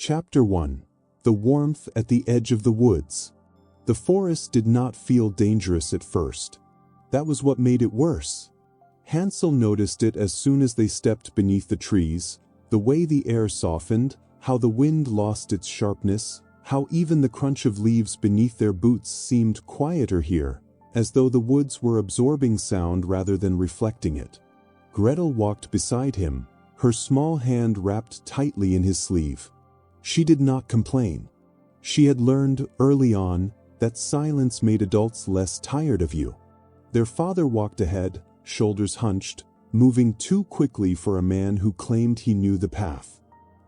Chapter 1. The warmth at the edge of the woods. The forest did not feel dangerous at first. That was what made it worse. Hansel noticed it as soon as they stepped beneath the trees, the way the air softened, how the wind lost its sharpness, how even the crunch of leaves beneath their boots seemed quieter here, as though the woods were absorbing sound rather than reflecting it. Gretel walked beside him, her small hand wrapped tightly in his sleeve. She did not complain. She had learned, early on, that silence made adults less tired of you. Their father walked ahead, shoulders hunched, moving too quickly for a man who claimed he knew the path.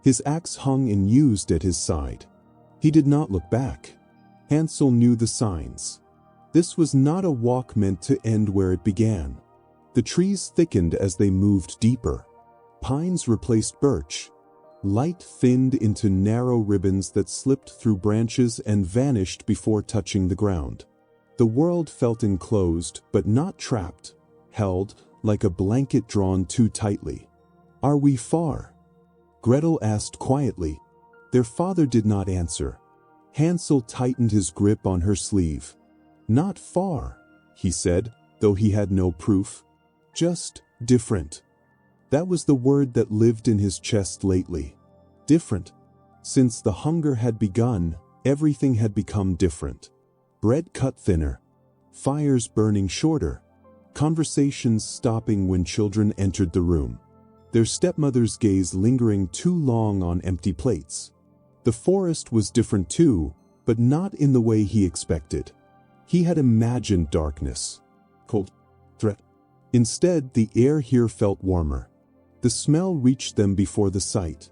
His axe hung unused at his side. He did not look back. Hansel knew the signs. This was not a walk meant to end where it began. The trees thickened as they moved deeper. Pines replaced birch. Light thinned into narrow ribbons that slipped through branches and vanished before touching the ground. The world felt enclosed, but not trapped, held, like a blanket drawn too tightly. "Are we far?" Gretel asked quietly. Their father did not answer. Hansel tightened his grip on her sleeve. "Not far," he said, though he had no proof. "Just different." That was the word that lived in his chest lately. Different. Since the hunger had begun, everything had become different. Bread cut thinner. Fires burning shorter. Conversations stopping when children entered the room. Their stepmother's gaze lingering too long on empty plates. The forest was different too, but not in the way he expected. He had imagined darkness. Cold. Threat. Instead, the air here felt warmer. The smell reached them before the sight.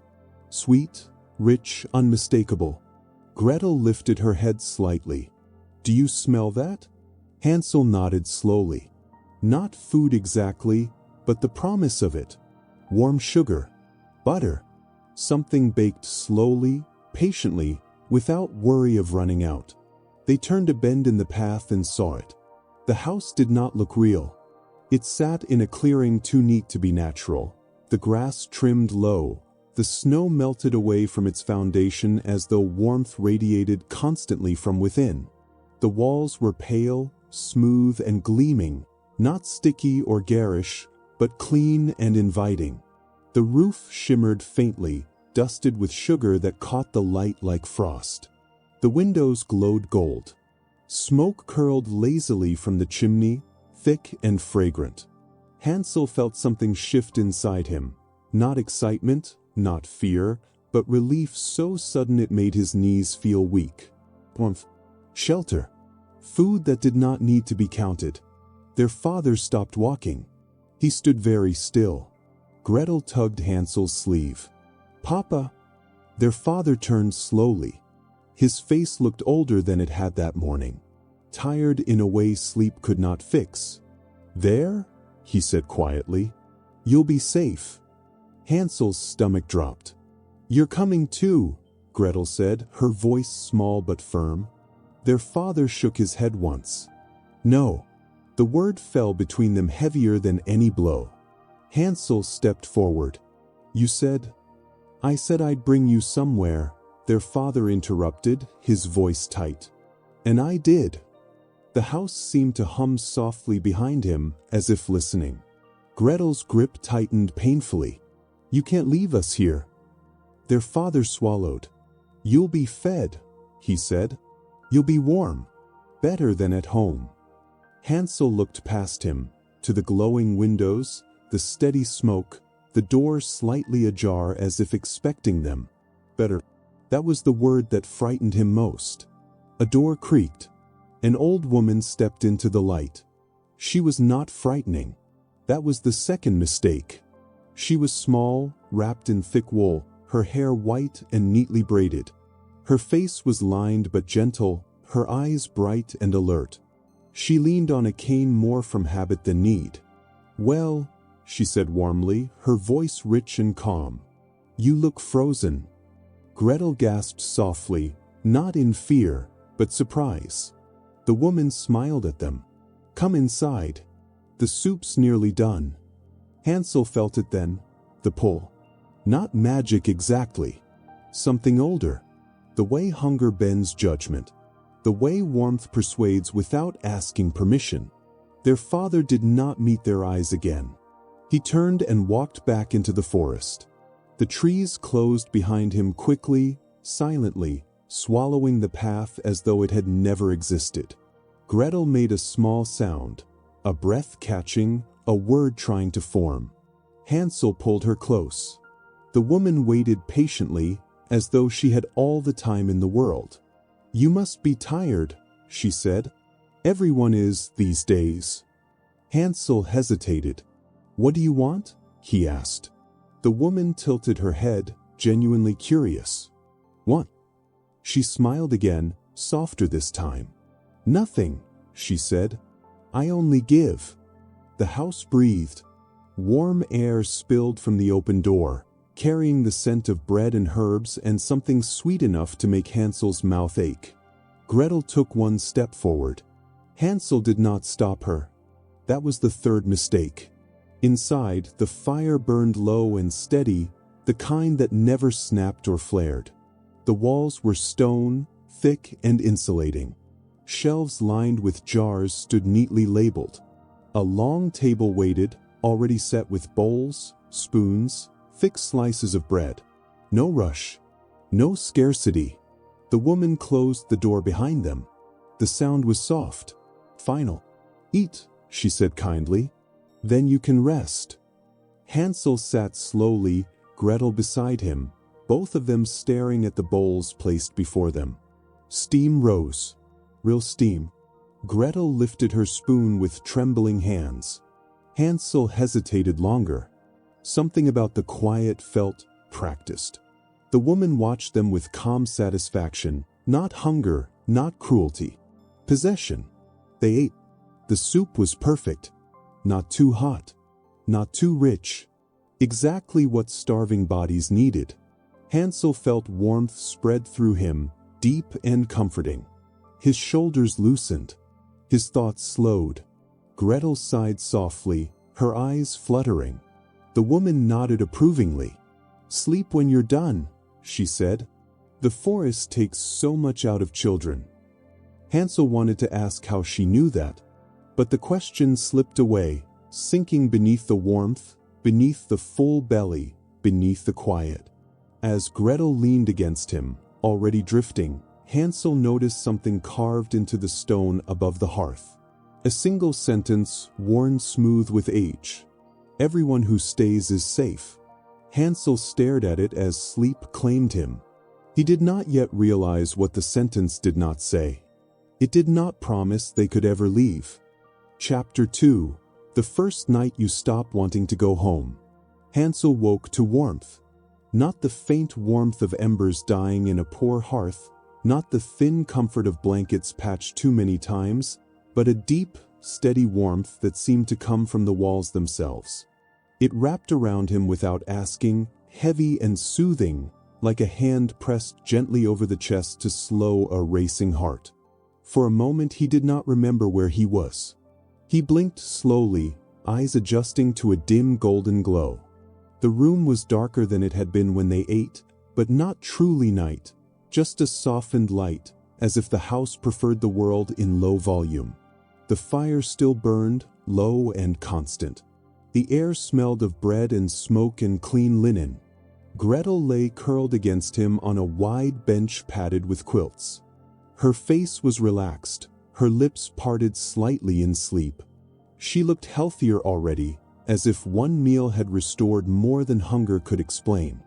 Sweet, rich, unmistakable. Gretel lifted her head slightly. "Do you smell that?" Hansel nodded slowly. Not food exactly, but the promise of it. Warm sugar. Butter. Something baked slowly, patiently, without worry of running out. They turned a bend in the path and saw it. The house did not look real. It sat in a clearing too neat to be natural. The grass trimmed low, the snow melted away from its foundation as though warmth radiated constantly from within. The walls were pale, smooth and gleaming, not sticky or garish, but clean and inviting. The roof shimmered faintly, dusted with sugar that caught the light like frost. The windows glowed gold. Smoke curled lazily from the chimney, thick and fragrant. Hansel felt something shift inside him. Not excitement, not fear, but relief so sudden it made his knees feel weak. Warmth. Shelter. Food that did not need to be counted. Their father stopped walking. He stood very still. Gretel tugged Hansel's sleeve. "Papa." Their father turned slowly. His face looked older than it had that morning. Tired in a way sleep could not fix. "There?" he said quietly. "You'll be safe." Hansel's stomach dropped. "You're coming too," Gretel said, her voice small but firm. Their father shook his head once. "No." The word fell between them heavier than any blow. Hansel stepped forward. "You said—" "I said I'd bring you somewhere," their father interrupted, his voice tight. "And I did." The house seemed to hum softly behind him, as if listening. Gretel's grip tightened painfully. "You can't leave us here." Their father swallowed. "You'll be fed," he said. "You'll be warm. Better than at home." Hansel looked past him, to the glowing windows, the steady smoke, the door slightly ajar as if expecting them. Better. That was the word that frightened him most. A door creaked. An old woman stepped into the light. She was not frightening. That was the second mistake. She was small, wrapped in thick wool, her hair white and neatly braided. Her face was lined but gentle, her eyes bright and alert. She leaned on a cane more from habit than need. "Well," she said warmly, her voice rich and calm. "You look frozen." Gretel gasped softly, not in fear, but surprise. The woman smiled at them. "Come inside. The soup's nearly done." Hansel felt it then, the pull. Not magic exactly. Something older. The way hunger bends judgment. The way warmth persuades without asking permission. Their father did not meet their eyes again. He turned and walked back into the forest. The trees closed behind him quickly, silently, swallowing the path as though it had never existed. Gretel made a small sound, a breath catching, a word trying to form. Hansel pulled her close. The woman waited patiently, as though she had all the time in the world. "You must be tired," she said. "Everyone is, these days." Hansel hesitated. "What do you want?" he asked. The woman tilted her head, genuinely curious. "What?" She smiled again, softer this time. "Nothing," she said. "I only give." The house breathed. Warm air spilled from the open door, carrying the scent of bread and herbs and something sweet enough to make Hansel's mouth ache. Gretel took one step forward. Hansel did not stop her. That was the third mistake. Inside, the fire burned low and steady, the kind that never snapped or flared. The walls were stone, thick and insulating. Shelves lined with jars stood neatly labeled. A long table waited, already set with bowls, spoons, thick slices of bread. No rush. No scarcity. The woman closed the door behind them. The sound was soft. Final. "Eat," she said kindly. "Then you can rest." Hansel sat slowly, Gretel beside him, both of them staring at the bowls placed before them. Steam rose. Real steam. Gretel lifted her spoon with trembling hands. Hansel hesitated longer. Something about the quiet felt practiced. The woman watched them with calm satisfaction, not hunger, not cruelty. Possession. They ate. The soup was perfect. Not too hot. Not too rich. Exactly what starving bodies needed. Hansel felt warmth spread through him, deep and comforting. His shoulders loosened. His thoughts slowed. Gretel sighed softly, her eyes fluttering. The woman nodded approvingly. "Sleep when you're done," she said. "The forest takes so much out of children." Hansel wanted to ask how she knew that, but the question slipped away, sinking beneath the warmth, beneath the full belly, beneath the quiet. As Gretel leaned against him, already drifting, Hansel noticed something carved into the stone above the hearth. A single sentence, worn smooth with age. "Everyone who stays is safe." Hansel stared at it as sleep claimed him. He did not yet realize what the sentence did not say. It did not promise they could ever leave. Chapter 2. The first night you stop wanting to go home. Hansel woke to warmth. Not the faint warmth of embers dying in a poor hearth, not the thin comfort of blankets patched too many times, but a deep, steady warmth that seemed to come from the walls themselves. It wrapped around him without asking, heavy and soothing, like a hand pressed gently over the chest to slow a racing heart. For a moment he did not remember where he was. He blinked slowly, eyes adjusting to a dim golden glow. The room was darker than it had been when they ate, but not truly night, just a softened light, as if the house preferred the world in low volume. The fire still burned, low and constant. The air smelled of bread and smoke and clean linen. Gretel lay curled against him on a wide bench padded with quilts. Her face was relaxed, her lips parted slightly in sleep. She looked healthier already, as if one meal had restored more than hunger could explain.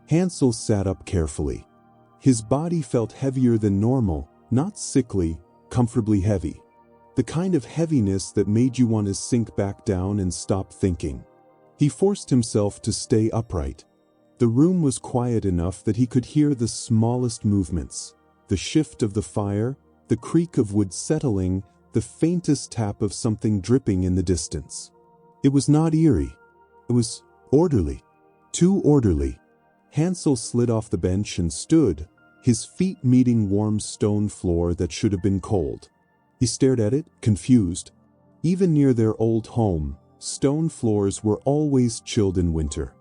Hansel sat up carefully. His body felt heavier than normal, not sickly, comfortably heavy. The kind of heaviness that made you want to sink back down and stop thinking. He forced himself to stay upright. The room was quiet enough that he could hear the smallest movements, the shift of the fire, the creak of wood settling, the faintest tap of something dripping in the distance. It was not eerie. It was orderly. Too orderly. Hansel slid off the bench and stood, his feet meeting warm stone floor that should have been cold. He stared at it, confused. Even near their old home, stone floors were always chilled in winter.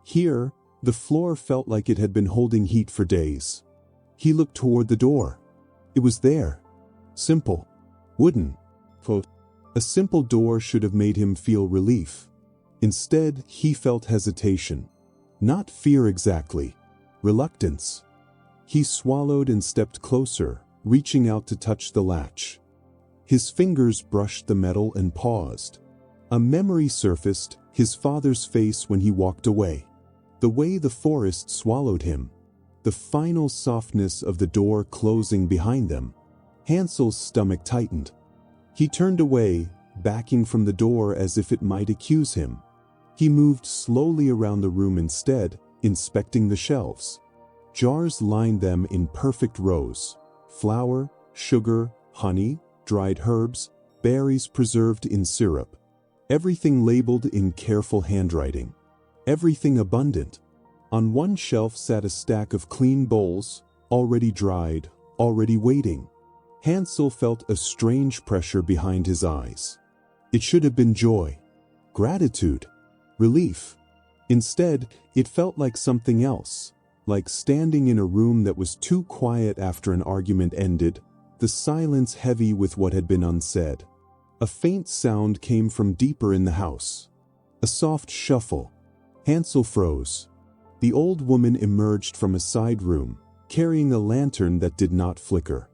Here, The floor felt like it had been holding heat for days. He looked toward the door. It was there. Simple. Wooden. A simple door should have made him feel relief. Instead, he felt hesitation. Not fear exactly. Reluctance. He swallowed and stepped closer, reaching out to touch the latch. His fingers brushed the metal and paused. A memory surfaced, his father's face when he walked away. The way the forest swallowed him. The final softness of the door closing behind them. Hansel's stomach tightened. He turned away, backing from the door as if it might accuse him. He moved slowly around the room instead, inspecting the shelves. Jars lined them in perfect rows. Flour, sugar, honey, dried herbs, berries preserved in syrup. Everything labeled in careful handwriting. Everything abundant. On one shelf sat a stack of clean bowls, already dried, already waiting. Hansel felt a strange pressure behind his eyes. It should have been joy, gratitude, relief. Instead, it felt like something else, like standing in a room that was too quiet after an argument ended, the silence heavy with what had been unsaid. A faint sound came from deeper in the house. A soft shuffle. Hansel froze. The old woman emerged from a side room, carrying a lantern that did not flicker.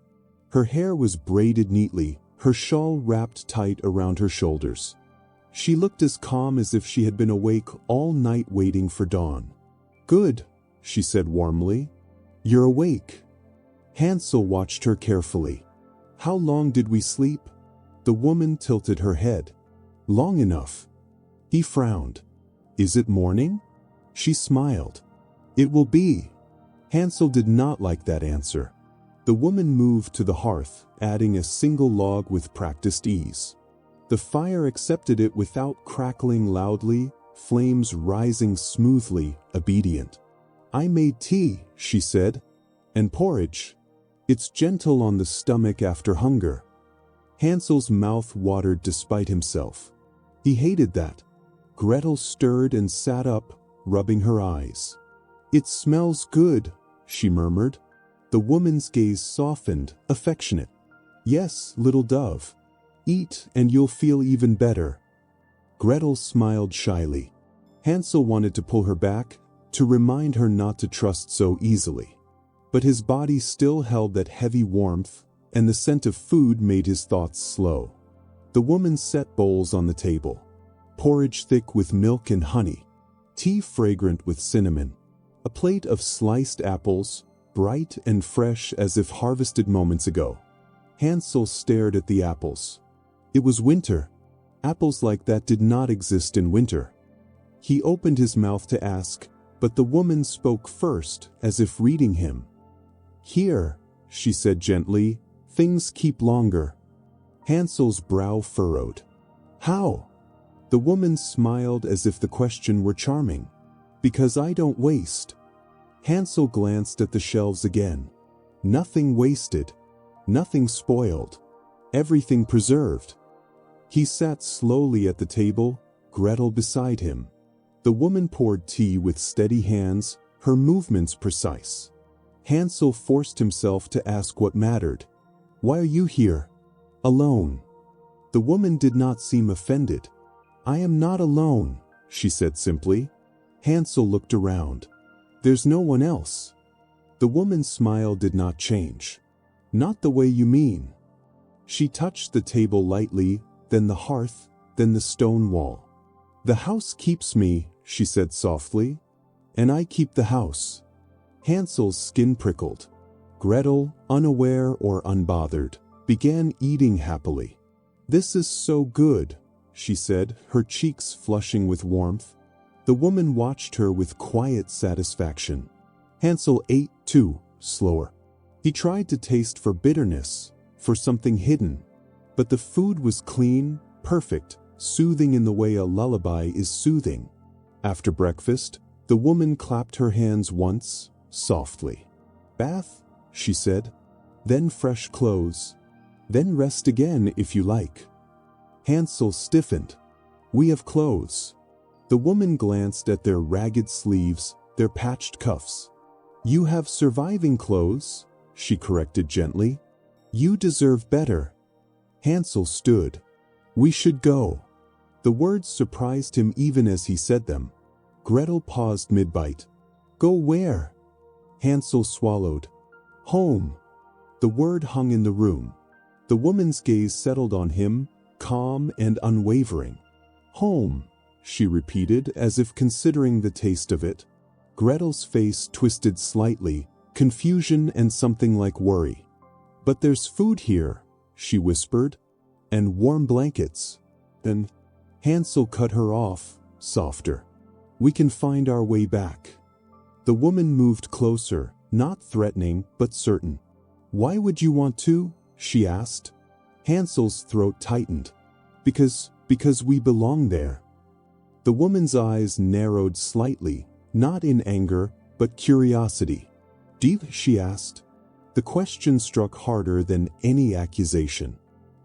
Her hair was braided neatly, her shawl wrapped tight around her shoulders. She looked as calm as if she had been awake all night waiting for dawn. "Good," she said warmly. "You're awake." Hansel watched her carefully. "How long did we sleep?" The woman tilted her head. "Long enough." He frowned. "Is it morning?" She smiled. "It will be." Hansel did not like that answer. The woman moved to the hearth, adding a single log with practiced ease. The fire accepted it without crackling loudly, flames rising smoothly, obedient. "I made tea," she said. "And porridge. It's gentle on the stomach after hunger." Hansel's mouth watered despite himself. He hated that. Gretel stirred and sat up, rubbing her eyes. "It smells good," she murmured. The woman's gaze softened, affectionate. "Yes, little dove. Eat and you'll feel even better." Gretel smiled shyly. Hansel wanted to pull her back, to remind her not to trust so easily. But his body still held that heavy warmth, and the scent of food made his thoughts slow. The woman set bowls on the table. Porridge thick with milk and honey. Tea fragrant with cinnamon. A plate of sliced apples, bright and fresh as if harvested moments ago. Hansel stared at the apples. It was winter. Apples like that did not exist in winter. He opened his mouth to ask, but the woman spoke first, as if reading him. "Here," she said gently, "things keep longer." Hansel's brow furrowed. "How?" The woman smiled as if the question were charming. "Because I don't waste." Hansel glanced at the shelves again. Nothing wasted. Nothing spoiled. Everything preserved. He sat slowly at the table, Gretel beside him. The woman poured tea with steady hands, her movements precise. Hansel forced himself to ask what mattered. "Why are you here? Alone?" The woman did not seem offended. "I am not alone," she said simply. Hansel looked around. "There's no one else." The woman's smile did not change. "Not the way you mean." She touched the table lightly, then the hearth, then the stone wall. "The house keeps me," she said softly. "And I keep the house." Hansel's skin prickled. Gretel, unaware or unbothered, began eating happily. "This is so good," she said, her cheeks flushing with warmth. The woman watched her with quiet satisfaction. Hansel ate, too, slower. He tried to taste for bitterness, for something hidden. But the food was clean, perfect, soothing in the way a lullaby is soothing. After breakfast, the woman clapped her hands once, softly. "Bath," she said. "Then fresh clothes. Then rest again if you like." Hansel stiffened. "We have clothes." The woman glanced at their ragged sleeves, their patched cuffs. "You have surviving clothes," she corrected gently. "You deserve better." Hansel stood. "We should go." The words surprised him even as he said them. Gretel paused mid-bite. "Go where?" Hansel swallowed. "Home." The word hung in the room. The woman's gaze settled on him, calm and unwavering. "Home," she repeated as if considering the taste of it. Gretel's face twisted slightly, confusion and something like worry. "But there's food here," she whispered, "and warm blankets." Then Hansel cut her off, softer. "We can find our way back." The woman moved closer, not threatening, but certain. "Why would you want to?" she asked. Hansel's throat tightened. Because we belong there." The woman's eyes narrowed slightly, not in anger, but curiosity. "Deep?" she asked. The question struck harder than any accusation.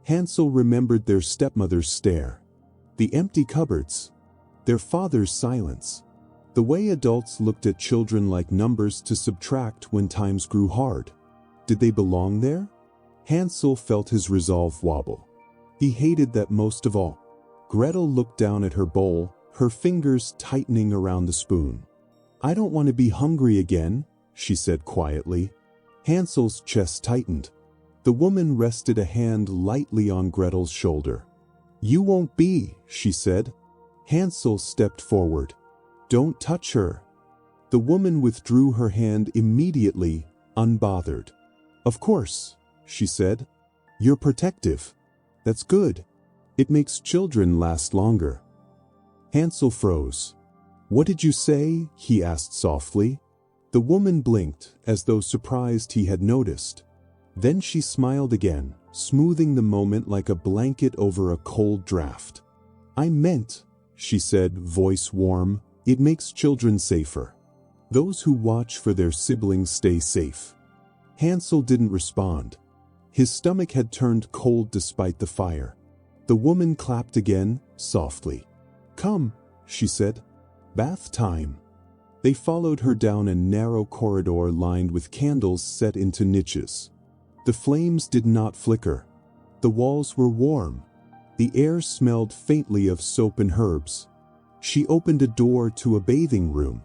Hansel remembered their stepmother's stare, the empty cupboards, their father's silence, the way adults looked at children like numbers to subtract when times grew hard. Did they belong there? Hansel felt his resolve wobble. He hated that most of all. Gretel looked down at her bowl, her fingers tightening around the spoon. "I don't want to be hungry again," she said quietly. Hansel's chest tightened. The woman rested a hand lightly on Gretel's shoulder. "You won't be," she said. Hansel stepped forward. "Don't touch her." The woman withdrew her hand immediately, unbothered. "Of course," she said. "You're protective. That's good. It makes children last longer." Hansel froze. "What did you say?" he asked softly. The woman blinked, as though surprised he had noticed. Then she smiled again, smoothing the moment like a blanket over a cold draft. "I meant," she said, voice warm, "it makes children safer. Those who watch for their siblings stay safe." Hansel didn't respond. His stomach had turned cold despite the fire. The woman clapped again, softly. "Come," she said. "Bath time." They followed her down a narrow corridor lined with candles set into niches. The flames did not flicker. The walls were warm. The air smelled faintly of soap and herbs. She opened a door to a bathing room.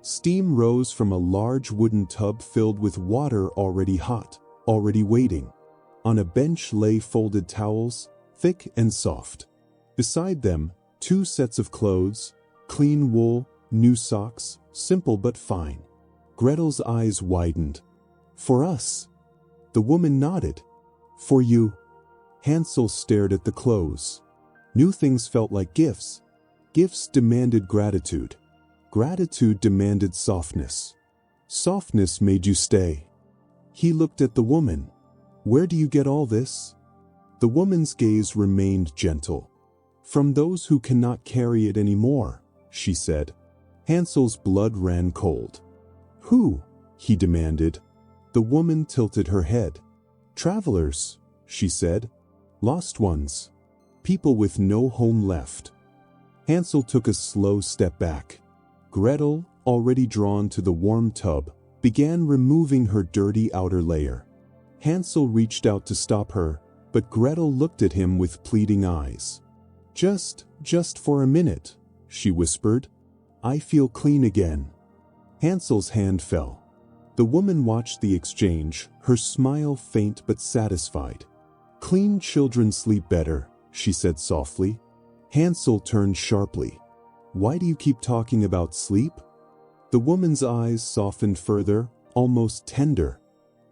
Steam rose from a large wooden tub filled with water already hot, already waiting. On a bench lay folded towels, thick and soft. Beside them, 2 sets of clothes, clean wool, new socks, simple but fine. Gretel's eyes widened. "For us?" The woman nodded. "For you." Hansel stared at the clothes. New things felt like gifts. Gifts demanded gratitude. Gratitude demanded softness. Softness made you stay. He looked at the woman. "Where do you get all this?" The woman's gaze remained gentle. "From those who cannot carry it anymore," she said. Hansel's blood ran cold. "Who?" he demanded. The woman tilted her head. "Travelers," she said. "Lost ones. People with no home left." Hansel took a slow step back. Gretel, already drawn to the warm tub, began removing her dirty outer layer. Hansel reached out to stop her, but Gretel looked at him with pleading eyes. Just for a minute," she whispered. "I feel clean again." Hansel's hand fell. The woman watched the exchange, her smile faint but satisfied. "Clean children sleep better," she said softly. Hansel turned sharply. "Why do you keep talking about sleep?" The woman's eyes softened further, almost tender.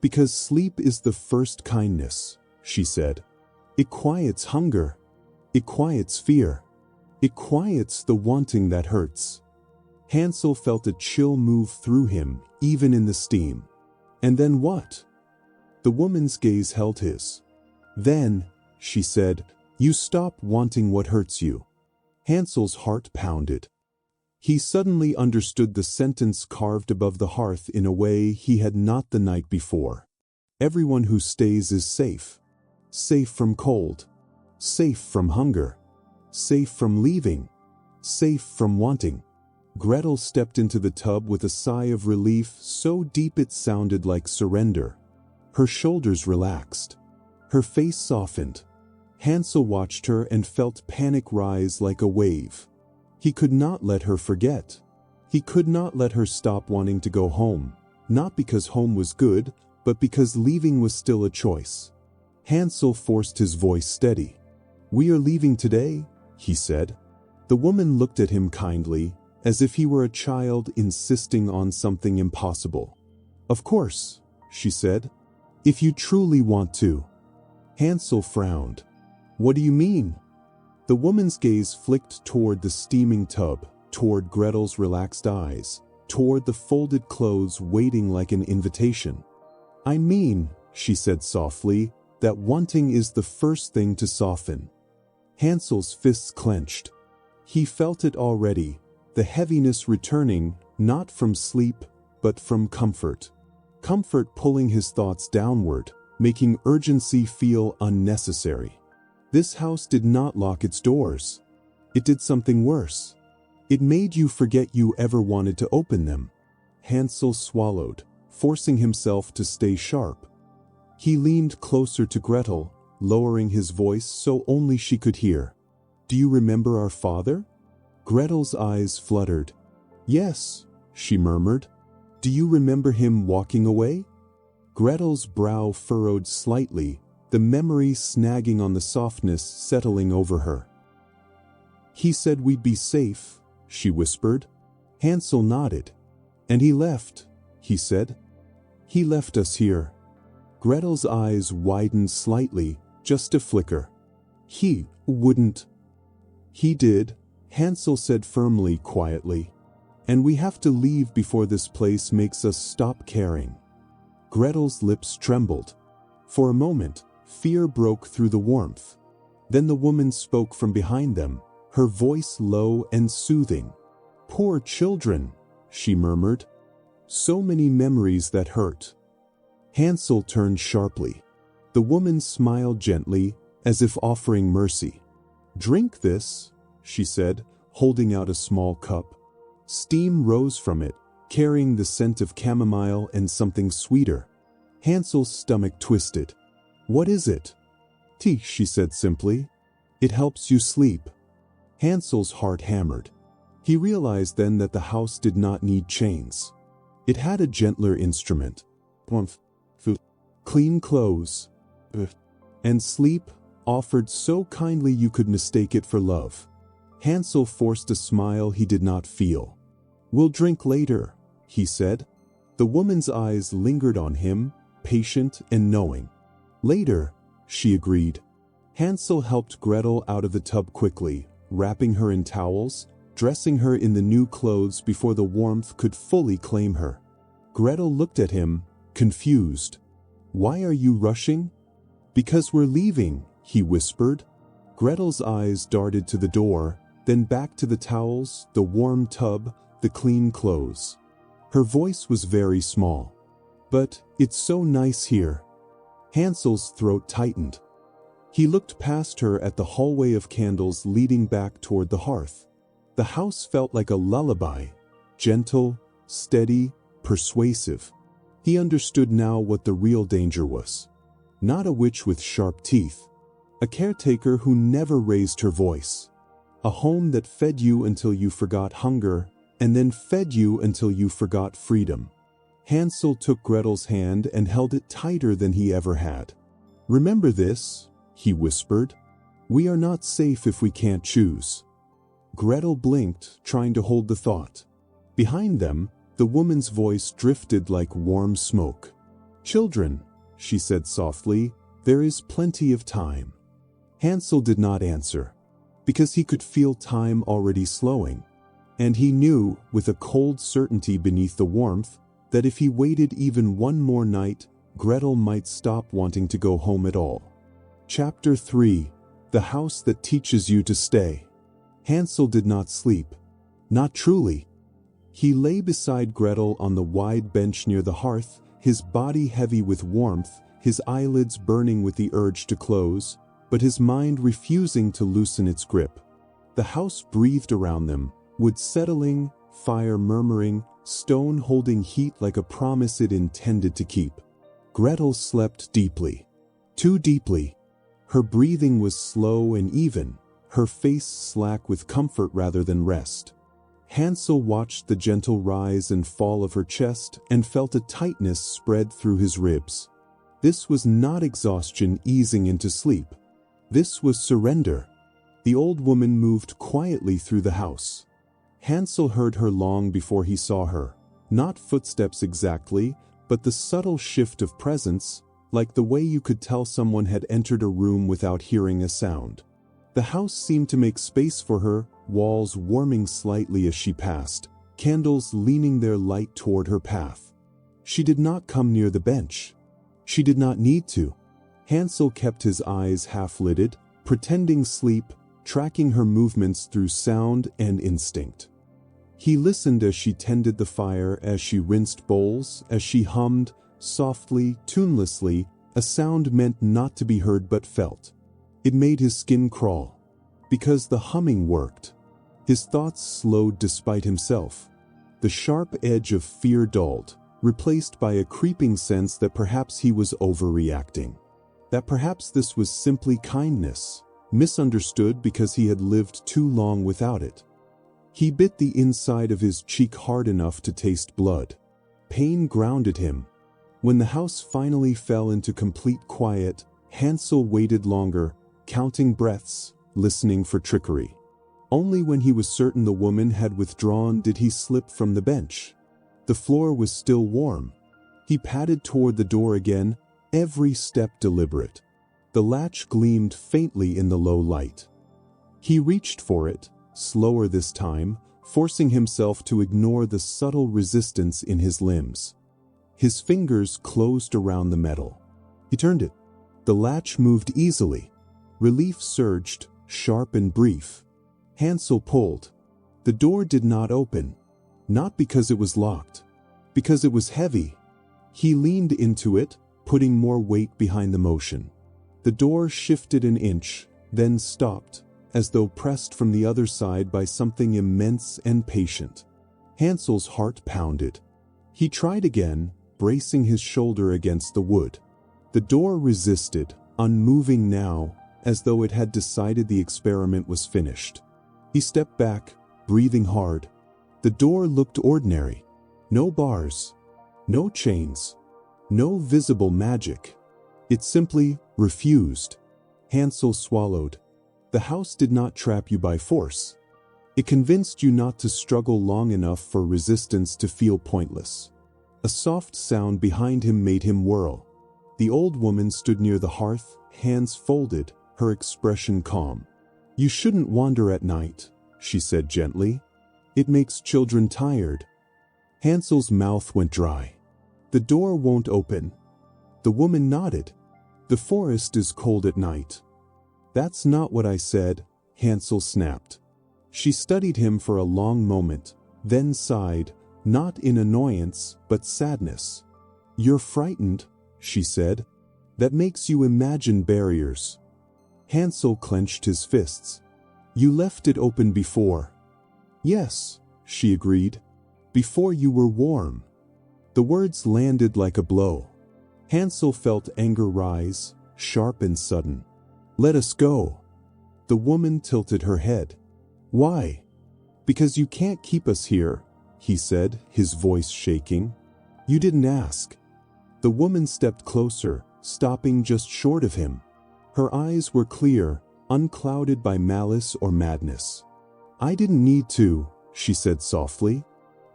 "Because sleep is the first kindness," she said. "It quiets hunger. It quiets fear. It quiets the wanting that hurts." Hansel felt a chill move through him, even in the steam. "And then what?" The woman's gaze held his. "Then," she said, "you stop wanting what hurts you." Hansel's heart pounded. He suddenly understood the sentence carved above the hearth in a way he had not the night before. Everyone who stays is safe. Safe from cold. Safe from hunger. Safe from leaving. Safe from wanting. Gretel stepped into the tub with a sigh of relief so deep it sounded like surrender. Her shoulders relaxed. Her face softened. Hansel watched her and felt panic rise like a wave. He could not let her forget. He could not let her stop wanting to go home, not because home was good, but because leaving was still a choice. Hansel forced his voice steady. "We are leaving today," he said. The woman looked at him kindly, as if he were a child insisting on something impossible. "Of course," she said, "if you truly want to." Hansel frowned. "What do you mean?" The woman's gaze flicked toward the steaming tub, toward Gretel's relaxed eyes, toward the folded clothes waiting like an invitation. "I mean," she said softly, "that wanting is the first thing to soften." Hansel's fists clenched. He felt it already, the heaviness returning, not from sleep, but from comfort. Comfort pulling his thoughts downward, making urgency feel unnecessary. This house did not lock its doors. It did something worse. It made you forget you ever wanted to open them. Hansel swallowed, forcing himself to stay sharp. He leaned closer to Gretel, lowering his voice so only she could hear. "Do you remember our father?" Gretel's eyes fluttered. "Yes," she murmured. "Do you remember him walking away?" Gretel's brow furrowed slightly, the memory snagging on the softness settling over her. "He said we'd be safe," she whispered. Hansel nodded. "And he left," he said. "He left us here." Gretel's eyes widened slightly, just a flicker. "He wouldn't." "He did," Hansel said firmly, quietly. "And we have to leave before this place makes us stop caring." Gretel's lips trembled. For a moment, fear broke through the warmth. Then the woman spoke from behind them, her voice low and soothing. "Poor children," she murmured. "So many memories that hurt." Hansel turned sharply. The woman smiled gently, as if offering mercy. "Drink this," she said, holding out a small cup. Steam rose from it, carrying the scent of chamomile and something sweeter. Hansel's stomach twisted. "What is it?" "Tea," she said simply. "It helps you sleep." Hansel's heart hammered. He realized then that the house did not need chains. It had a gentler instrument. Warmth, food, clean clothes, and sleep, offered so kindly you could mistake it for love. Hansel forced a smile he did not feel. "We'll drink later," he said. The woman's eyes lingered on him, patient and knowing. "Later," she agreed. Hansel helped Gretel out of the tub quickly, wrapping her in towels, dressing her in the new clothes before the warmth could fully claim her. Gretel looked at him, confused. "Why are you rushing?" "Because we're leaving," he whispered. Gretel's eyes darted to the door, then back to the towels, the warm tub, the clean clothes. Her voice was very small. "But it's so nice here." Hansel's throat tightened. He looked past her at the hallway of candles leading back toward the hearth. The house felt like a lullaby, gentle, steady, persuasive. He understood now what the real danger was. Not a witch with sharp teeth. A caretaker who never raised her voice. A home that fed you until you forgot hunger, and then fed you until you forgot freedom. Hansel took Gretel's hand and held it tighter than he ever had. "Remember this," he whispered. "We are not safe if we can't choose." Gretel blinked, trying to hold the thought. Behind them, the woman's voice drifted like warm smoke. "Children," she said softly, "there is plenty of time." Hansel did not answer, because he could feel time already slowing. And he knew, with a cold certainty beneath the warmth, that if he waited even one more night, Gretel might stop wanting to go home at all. Chapter 3: The House That Teaches You to Stay. Hansel did not sleep. Not truly. He lay beside Gretel on the wide bench near the hearth, his body heavy with warmth, his eyelids burning with the urge to close, but his mind refusing to loosen its grip. The house breathed around them, wood settling, fire murmuring, stone holding heat like a promise it intended to keep. Gretel slept deeply. Too deeply. Her breathing was slow and even, her face slack with comfort rather than rest. Hansel watched the gentle rise and fall of her chest and felt a tightness spread through his ribs. This was not exhaustion easing into sleep. This was surrender. The old woman moved quietly through the house. Hansel heard her long before he saw her. Not footsteps exactly, but the subtle shift of presence, like the way you could tell someone had entered a room without hearing a sound. The house seemed to make space for her, walls warming slightly as she passed, candles leaning their light toward her path. She did not come near the bench. She did not need to. Hansel kept his eyes half-lidded, pretending sleep, tracking her movements through sound and instinct. He listened as she tended the fire, as she rinsed bowls, as she hummed, softly, tunelessly, a sound meant not to be heard but felt. It made his skin crawl. Because the humming worked. His thoughts slowed despite himself. The sharp edge of fear dulled, replaced by a creeping sense that perhaps he was overreacting. That perhaps this was simply kindness, misunderstood because he had lived too long without it. He bit the inside of his cheek hard enough to taste blood. Pain grounded him. When the house finally fell into complete quiet, Hansel waited longer, counting breaths, listening for trickery. Only when he was certain the woman had withdrawn did he slip from the bench. The floor was still warm. He padded toward the door again, every step deliberate. The latch gleamed faintly in the low light. He reached for it, slower this time, forcing himself to ignore the subtle resistance in his limbs. His fingers closed around the metal. He turned it. The latch moved easily. Relief surged, sharp and brief. Hansel pulled. The door did not open. Not because it was locked. Because it was heavy. He leaned into it, putting more weight behind the motion. The door shifted an inch, then stopped, as though pressed from the other side by something immense and patient. Hansel's heart pounded. He tried again, bracing his shoulder against the wood. The door resisted, unmoving now, as though it had decided the experiment was finished. He stepped back, breathing hard. The door looked ordinary. No bars. No chains. No visible magic. It simply refused. Hansel swallowed. The house did not trap you by force. It convinced you not to struggle long enough for resistance to feel pointless. A soft sound behind him made him whirl. The old woman stood near the hearth, hands folded, her expression calm. "You shouldn't wander at night," she said gently. "It makes children tired." Hansel's mouth went dry. "The door won't open." The woman nodded. "The forest is cold at night." "That's not what I said," Hansel snapped. She studied him for a long moment, then sighed, not in annoyance, but sadness. "You're frightened," she said. "That makes you imagine barriers." Hansel clenched his fists. "You left it open before." "Yes," she agreed. "Before you were warm." The words landed like a blow. Hansel felt anger rise, sharp and sudden. "Let us go." The woman tilted her head. "Why?" "Because you can't keep us here," he said, his voice shaking. "You didn't ask." The woman stepped closer, stopping just short of him. Her eyes were clear, unclouded by malice or madness. "I didn't need to," she said softly.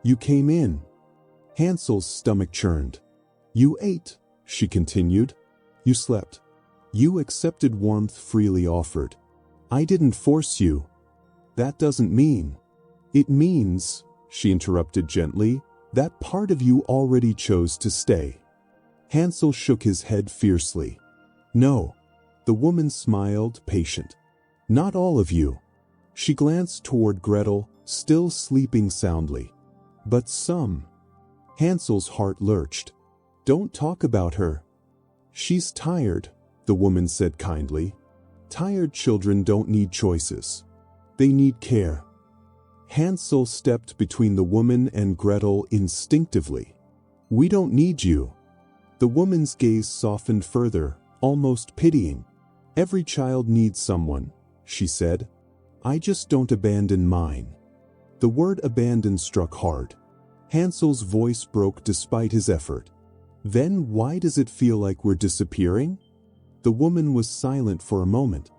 "You came in." Hansel's stomach churned. "You ate," she continued. "You slept. You accepted warmth freely offered. I didn't force you." "That doesn't mean." "It means," she interrupted gently, "that part of you already chose to stay." Hansel shook his head fiercely. "No." The woman smiled, patient. "Not all of you." She glanced toward Gretel, still sleeping soundly. "But some." Hansel's heart lurched. "Don't talk about her." "She's tired," the woman said kindly. "Tired children don't need choices. They need care." Hansel stepped between the woman and Gretel instinctively. "We don't need you." The woman's gaze softened further, almost pitying. "Every child needs someone," she said. "I just don't abandon mine." The word abandon struck hard. Hansel's voice broke despite his effort. "Then why does it feel like we're disappearing?" The woman was silent for a moment.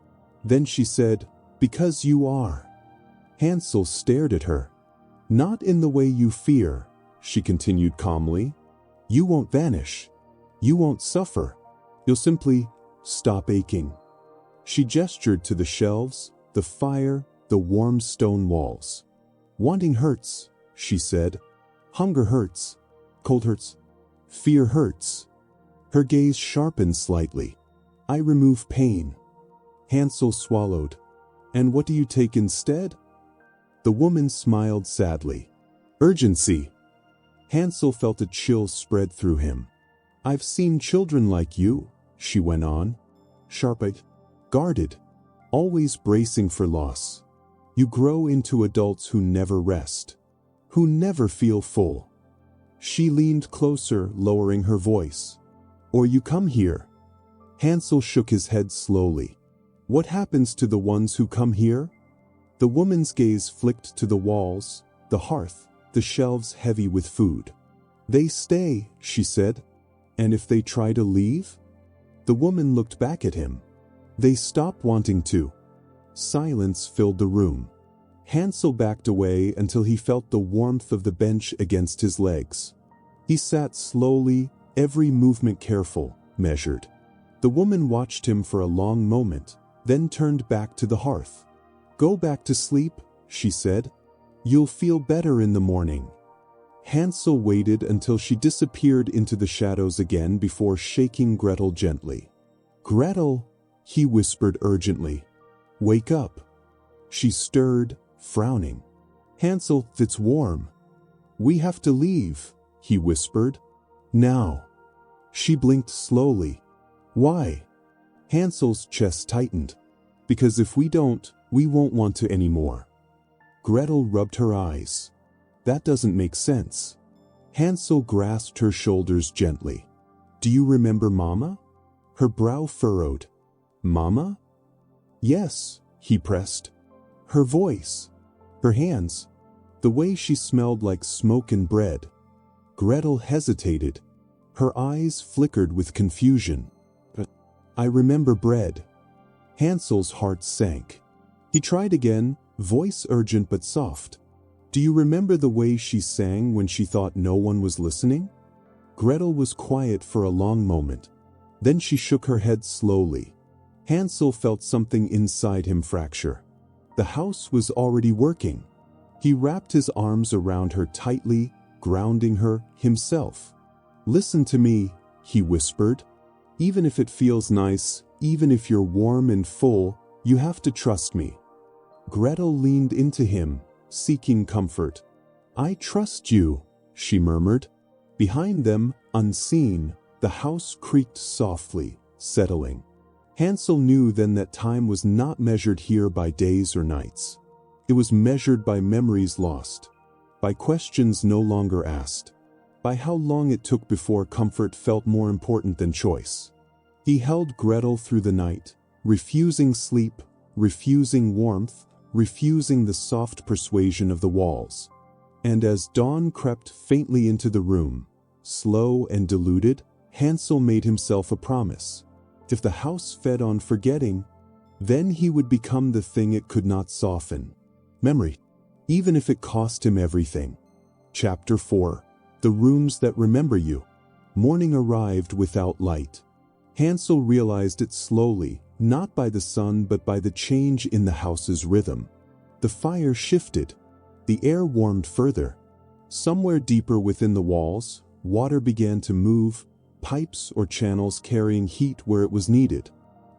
Then she said, "Because you are." Hansel stared at her. "Not in the way you fear," she continued calmly. "You won't vanish. You won't suffer. You'll simply stop aching." She gestured to the shelves, the fire, the warm stone walls. "Wanting hurts," she said. "Hunger hurts. Cold hurts. Fear hurts." Her gaze sharpened slightly. "I remove pain." Hansel swallowed. "And what do you take instead?" The woman smiled sadly. "Urgency." Hansel felt a chill spread through him. "I've seen children like you," she went on. "Sharp-eyed, guarded, always bracing for loss. You grow into adults who never rest, who never feel full." She leaned closer, lowering her voice. "Or you come here." Hansel shook his head slowly. "What happens to the ones who come here?" The woman's gaze flicked to the walls, the hearth, the shelves heavy with food. "They stay," she said. "And if they try to leave?" The woman looked back at him. "They stop wanting to." Silence filled the room. Hansel backed away until he felt the warmth of the bench against his legs. He sat slowly, every movement careful, measured. The woman watched him for a long moment, then turned back to the hearth. "Go back to sleep," she said. "You'll feel better in the morning." Hansel waited until she disappeared into the shadows again before shaking Gretel gently. "Gretel," he whispered urgently. "Wake up." She stirred, frowning. "Hansel, it's warm." "We have to leave," he whispered. "Now." She blinked slowly. "Why?" Hansel's chest tightened. "Because if we don't, we won't want to anymore." Gretel rubbed her eyes. "That doesn't make sense." Hansel grasped her shoulders gently. "Do you remember Mama?" Her brow furrowed. "Mama?" "Yes," he pressed. Her voice, her hands, the way she smelled like smoke and bread. Gretel hesitated. Her eyes flickered with confusion. "But I remember bread." Hansel's heart sank. He tried again, voice urgent but soft. "Do you remember the way she sang when she thought no one was listening?" Gretel was quiet for a long moment. Then she shook her head slowly. Hansel felt something inside him fracture. The house was already working. He wrapped his arms around her tightly, grounding her himself. "Listen to me," he whispered. "Even if it feels nice, even if you're warm and full, you have to trust me." Gretel leaned into him, seeking comfort. "I trust you," she murmured. Behind them, unseen, the house creaked softly, settling. Hansel knew then that time was not measured here by days or nights. It was measured by memories lost, by questions no longer asked, by how long it took before comfort felt more important than choice. He held Gretel through the night, refusing sleep, refusing warmth, refusing the soft persuasion of the walls. And as dawn crept faintly into the room, slow and diluted, Hansel made himself a promise. If the house fed on forgetting, then he would become the thing it could not soften. Memory, even if it cost him everything. Chapter 4. The Rooms That Remember You. Morning arrived without light. Hansel realized it slowly, not by the sun but by the change in the house's rhythm. The fire shifted. The air warmed further. Somewhere deeper within the walls, water began to move, pipes or channels carrying heat where it was needed.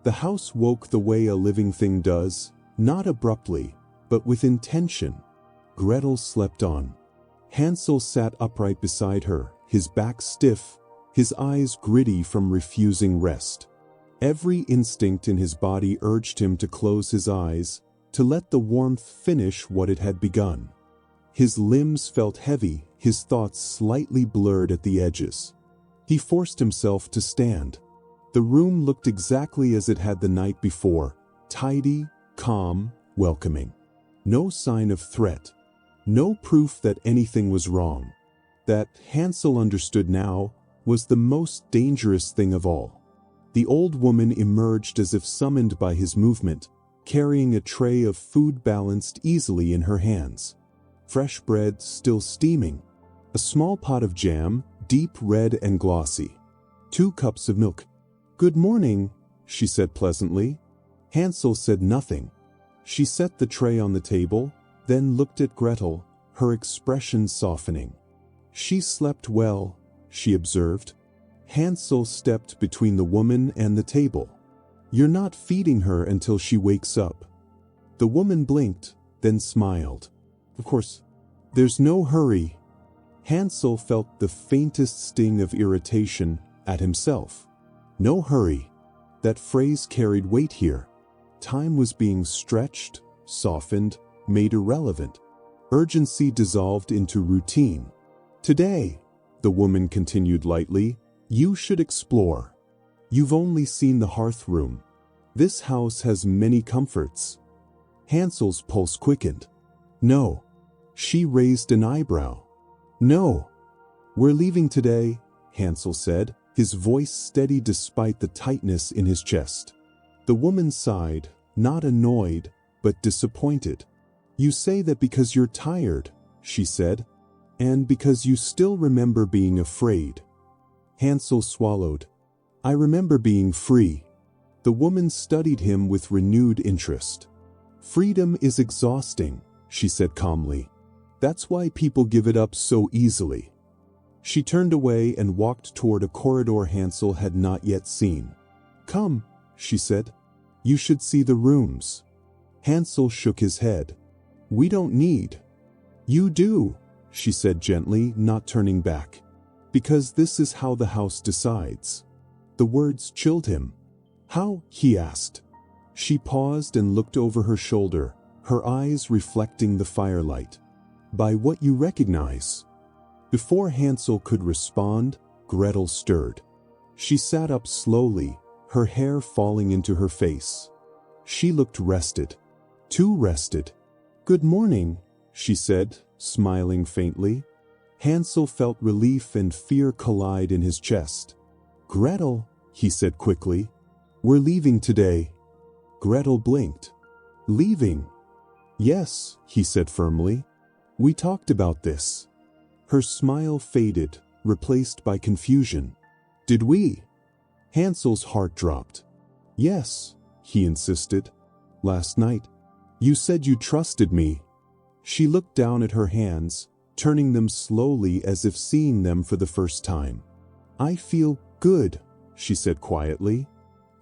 The house woke the way a living thing does, not abruptly, but with intention. Gretel slept on. Hansel sat upright beside her, his back stiff, his eyes gritty from refusing rest. Every instinct in his body urged him to close his eyes, to let the warmth finish what it had begun. His limbs felt heavy, his thoughts slightly blurred at the edges. He forced himself to stand. The room looked exactly as it had the night before, tidy, calm, welcoming. No sign of threat. No proof that anything was wrong. That, Hansel understood now, was the most dangerous thing of all. The old woman emerged as if summoned by his movement, carrying a tray of food balanced easily in her hands. Fresh bread still steaming. A small pot of jam, deep red and glossy. 2 cups of milk. "Good morning," she said pleasantly. Hansel said nothing. She set the tray on the table, then looked at Gretel, her expression softening. "She slept well," she observed. Hansel stepped between the woman and the table. "You're not feeding her until she wakes up." The woman blinked, then smiled. "Of course, there's no hurry." Hansel felt the faintest sting of irritation at himself. No hurry. That phrase carried weight here. Time was being stretched, softened, made irrelevant. Urgency dissolved into routine. "Today," the woman continued lightly, "you should explore. You've only seen the hearth room. This house has many comforts." Hansel's pulse quickened. "No." She raised an eyebrow. "No." "We're leaving today," Hansel said, his voice steady despite the tightness in his chest. The woman sighed, not annoyed, but disappointed. "You say that because you're tired," she said, "and because you still remember being afraid." Hansel swallowed. "I remember being free." The woman studied him with renewed interest. "Freedom is exhausting," she said calmly. "That's why people give it up so easily." She turned away and walked toward a corridor Hansel had not yet seen. "Come," she said. "You should see the rooms." Hansel shook his head. "We don't need." "You do," she said gently, not turning back. "Because this is how the house decides." The words chilled him. "How?" he asked. She paused and looked over her shoulder, her eyes reflecting the firelight. "By what you recognize." Before Hansel could respond, Gretel stirred. She sat up slowly, her hair falling into her face. She looked rested. Too rested. "Good morning," she said, smiling faintly. Hansel felt relief and fear collide in his chest. "Gretel," he said quickly, "we're leaving today." Gretel blinked. "Leaving?" "Yes," he said firmly. "We talked about this." Her smile faded, replaced by confusion. "Did we?" Hansel's heart dropped. "Yes," he insisted. "Last night. You said you trusted me." She looked down at her hands, turning them slowly as if seeing them for the first time. "I feel good," she said quietly.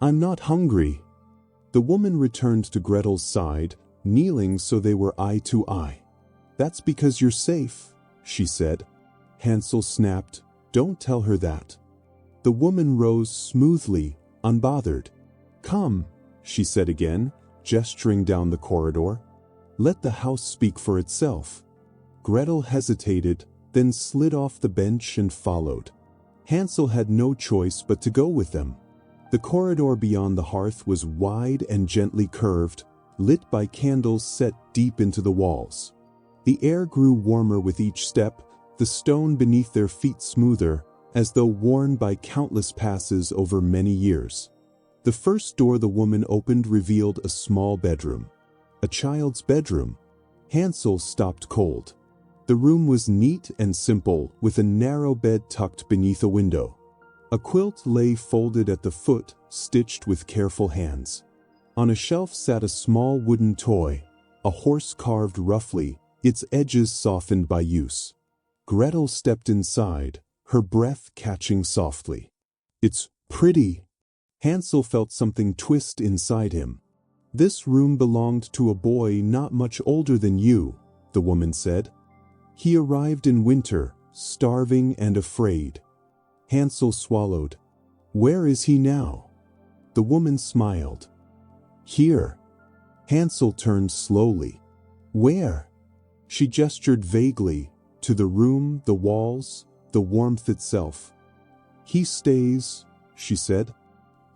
"I'm not hungry." The woman returned to Gretel's side, kneeling so they were eye to eye. "That's because you're safe," she said. Hansel snapped, "Don't tell her that." The woman rose smoothly, unbothered. "Come," she said again, gesturing down the corridor. "Let the house speak for itself." Gretel hesitated, then slid off the bench and followed. Hansel had no choice but to go with them. The corridor beyond the hearth was wide and gently curved, lit by candles set deep into the walls. The air grew warmer with each step, the stone beneath their feet smoother, as though worn by countless passes over many years. The first door the woman opened revealed a small bedroom. A child's bedroom. Hansel stopped cold. The room was neat and simple, with a narrow bed tucked beneath a window. A quilt lay folded at the foot, stitched with careful hands. On a shelf sat a small wooden toy, a horse carved roughly, its edges softened by use. Gretel stepped inside, her breath catching softly. "It's pretty." Hansel felt something twist inside him. "This room belonged to a boy not much older than you," the woman said. "He arrived in winter, starving and afraid." Hansel swallowed. "Where is he now?" The woman smiled. "Here." Hansel turned slowly. "Where?" She gestured vaguely, to the room, the walls, the warmth itself. "He stays," she said.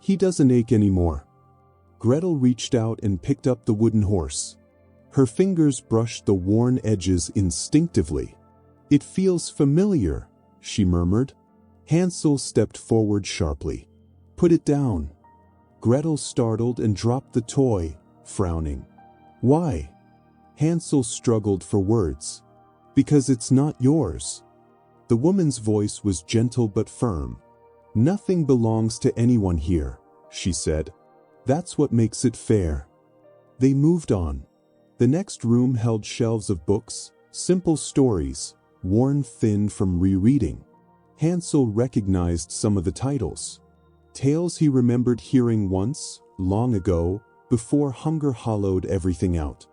"He doesn't ache anymore." Gretel reached out and picked up the wooden horse. Her fingers brushed the worn edges instinctively. "It feels familiar," she murmured. Hansel stepped forward sharply. "Put it down." Gretel startled and dropped the toy, frowning. "Why?" Hansel struggled for words. "Because it's not yours." The woman's voice was gentle but firm. "Nothing belongs to anyone here," she said. "That's what makes it fair." They moved on. The next room held shelves of books, simple stories, worn thin from rereading. Hansel recognized some of the titles. Tales he remembered hearing once, long ago, before hunger hollowed everything out.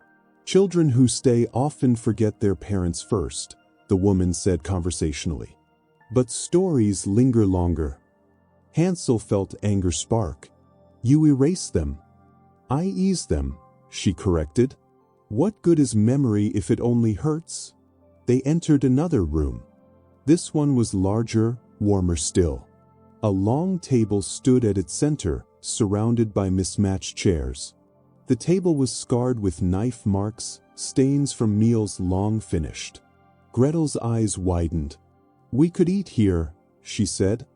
"Children who stay often forget their parents first," the woman said conversationally. "But stories linger longer." Hansel felt anger spark. "You erase them." "I ease them," she corrected. "What good is memory if it only hurts?" They entered another room. This one was larger, warmer still. A long table stood at its center, surrounded by mismatched chairs. The table was scarred with knife marks, stains from meals long finished. Gretel's eyes widened. "We could eat here," she said.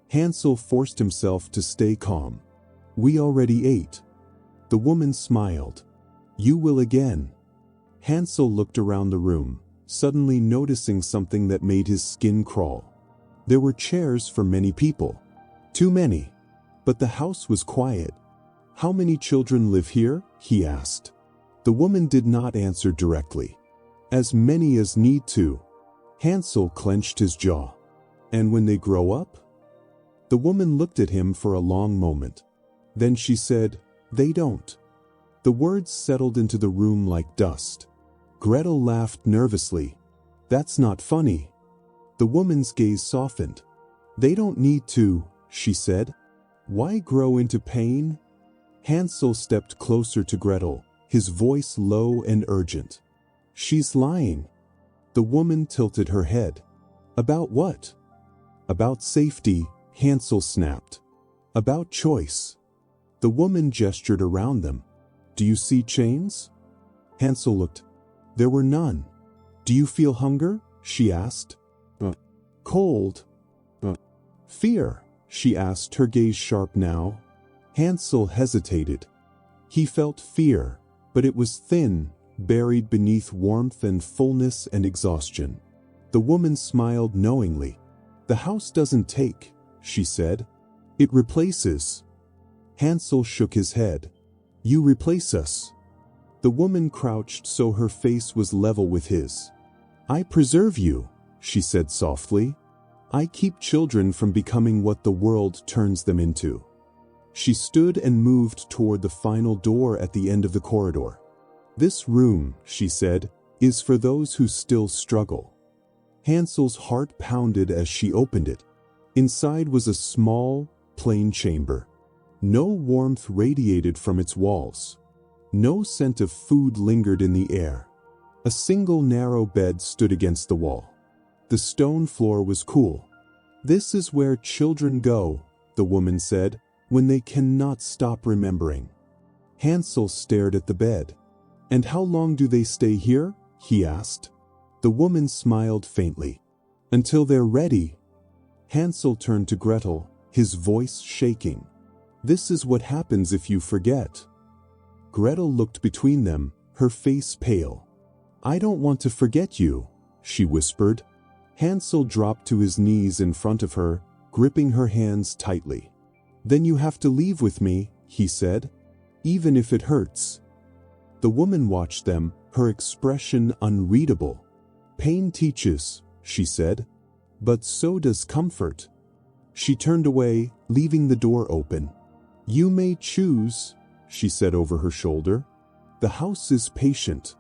Hansel forced himself to stay calm. "We already ate." The woman smiled. "You will again." Hansel looked around the room, suddenly noticing something that made his skin crawl. There were chairs for many people. Too many. But the house was quiet. "How many children live here?" he asked. The woman did not answer directly. "As many as need to." Hansel clenched his jaw. "And when they grow up?" The woman looked at him for a long moment. Then she said, "They don't." The words settled into the room like dust. Gretel laughed nervously. "That's not funny." The woman's gaze softened. "They don't need to," she said. "Why grow into pain?" Hansel stepped closer to Gretel, his voice low and urgent. "She's lying." The woman tilted her head. "About what?" "About safety," Hansel snapped. "About choice." The woman gestured around them. "Do you see chains?" Hansel looked. There were none. "Do you feel hunger?" she asked. "Cold?" "Fear?" she asked, her gaze sharp now. Hansel hesitated. He felt fear, but it was thin, buried beneath warmth and fullness and exhaustion. The woman smiled knowingly. "The house doesn't take," she said. "It replaces." Hansel shook his head. "You replace us." The woman crouched so her face was level with his. "I preserve you," she said softly. "I keep children from becoming what the world turns them into." She stood and moved toward the final door at the end of the corridor. "This room," she said, "is for those who still struggle." Hansel's heart pounded as she opened it. Inside was a small, plain chamber. No warmth radiated from its walls. No scent of food lingered in the air. A single narrow bed stood against the wall. The stone floor was cool. "This is where children go," the woman said, "when they cannot stop remembering." Hansel stared at the bed. "And how long do they stay here?" he asked. The woman smiled faintly. "Until they're ready." Hansel turned to Gretel, his voice shaking. "This is what happens if you forget." Gretel looked between them, her face pale. "I don't want to forget you," she whispered. Hansel dropped to his knees in front of her, gripping her hands tightly. "Then you have to leave with me," he said, "even if it hurts." The woman watched them, her expression unreadable. "Pain teaches," she said, "but so does comfort." She turned away, leaving the door open. "You may choose," she said over her shoulder. "The house is patient."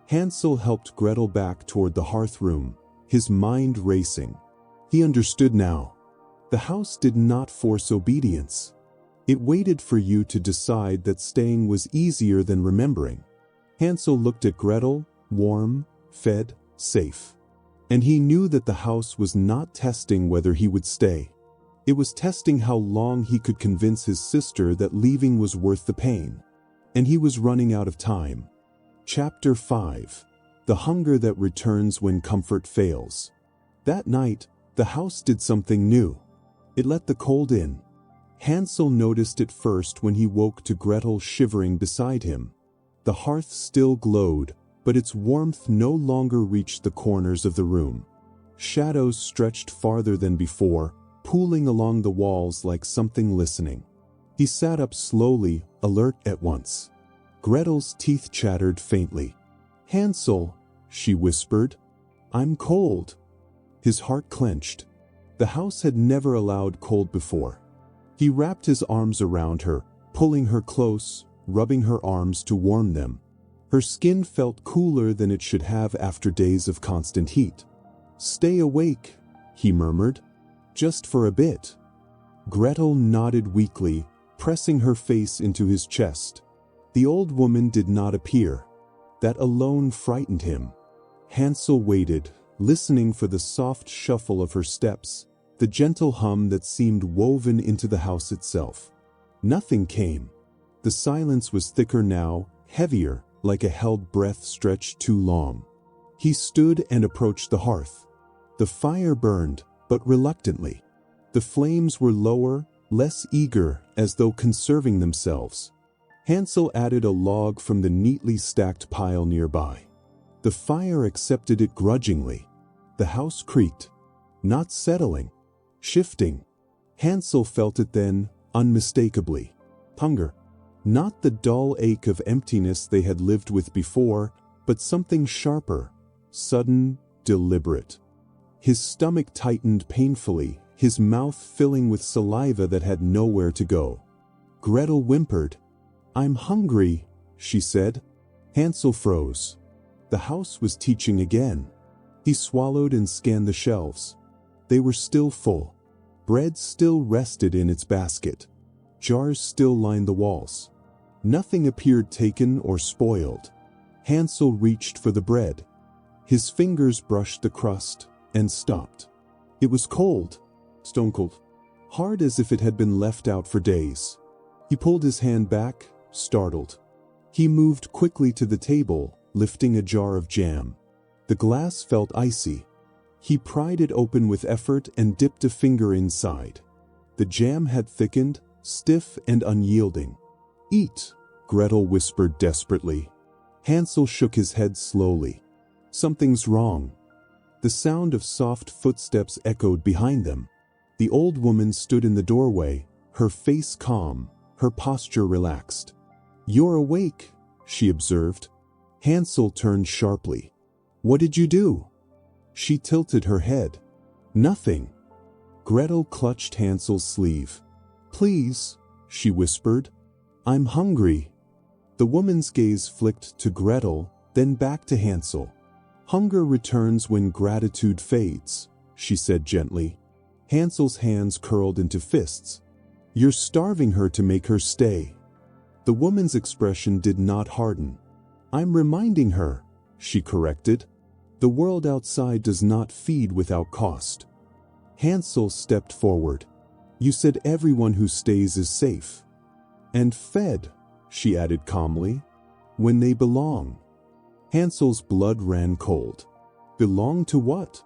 Hansel helped Gretel back toward the hearth room, his mind racing. He understood now. The house did not force obedience. It waited for you to decide that staying was easier than remembering. Hansel looked at Gretel, warm, fed, safe. And he knew that the house was not testing whether he would stay. It was testing how long he could convince his sister that leaving was worth the pain. And he was running out of time. Chapter 5. The Hunger That Returns When Comfort Fails. That night, the house did something new. It let the cold in. Hansel noticed it first when he woke to Gretel shivering beside him. The hearth still glowed, but its warmth no longer reached the corners of the room. Shadows stretched farther than before, pooling along the walls like something listening. He sat up slowly, alert at once. Gretel's teeth chattered faintly. "Hansel," she whispered, "I'm cold." His heart clenched. The house had never allowed cold before. He wrapped his arms around her, pulling her close, rubbing her arms to warm them. Her skin felt cooler than it should have after days of constant heat. "Stay awake," he murmured. "Just for a bit." Gretel nodded weakly, pressing her face into his chest. The old woman did not appear. That alone frightened him. Hansel waited, listening for the soft shuffle of her steps, the gentle hum that seemed woven into the house itself. Nothing came. The silence was thicker now, heavier, like a held breath stretched too long. He stood and approached the hearth. The fire burned, but reluctantly. The flames were lower, less eager, as though conserving themselves. Hansel added a log from the neatly stacked pile nearby. The fire accepted it grudgingly. The house creaked. Not settling. Shifting. Hansel felt it then, unmistakably. Hunger. Not the dull ache of emptiness they had lived with before, but something sharper, sudden, deliberate. His stomach tightened painfully, his mouth filling with saliva that had nowhere to go. Gretel whimpered. "I'm hungry," she said. Hansel froze. The house was teaching again. He swallowed and scanned the shelves. They were still full. Bread still rested in its basket. Jars still lined the walls. Nothing appeared taken or spoiled. Hansel reached for the bread. His fingers brushed the crust and stopped. It was cold, stone cold, hard as if it had been left out for days. He pulled his hand back, startled. He moved quickly to the table, lifting a jar of jam. The glass felt icy. He pried it open with effort and dipped a finger inside. The jam had thickened, stiff and unyielding. "Eat," Gretel whispered desperately. Hansel shook his head slowly. "Something's wrong." The sound of soft footsteps echoed behind them. The old woman stood in the doorway, her face calm, her posture relaxed. "You're awake," she observed. Hansel turned sharply. "What did you do?" She tilted her head. "Nothing." Gretel clutched Hansel's sleeve. "Please," she whispered. "I'm hungry." The woman's gaze flicked to Gretel, then back to Hansel. "Hunger returns when gratitude fades," she said gently. Hansel's hands curled into fists. "You're starving her to make her stay." The woman's expression did not harden. "I'm reminding her," she corrected. "The world outside does not feed without cost." Hansel stepped forward. "You said everyone who stays is safe." "And fed," she added calmly, "when they belong." Hansel's blood ran cold. Belong to what?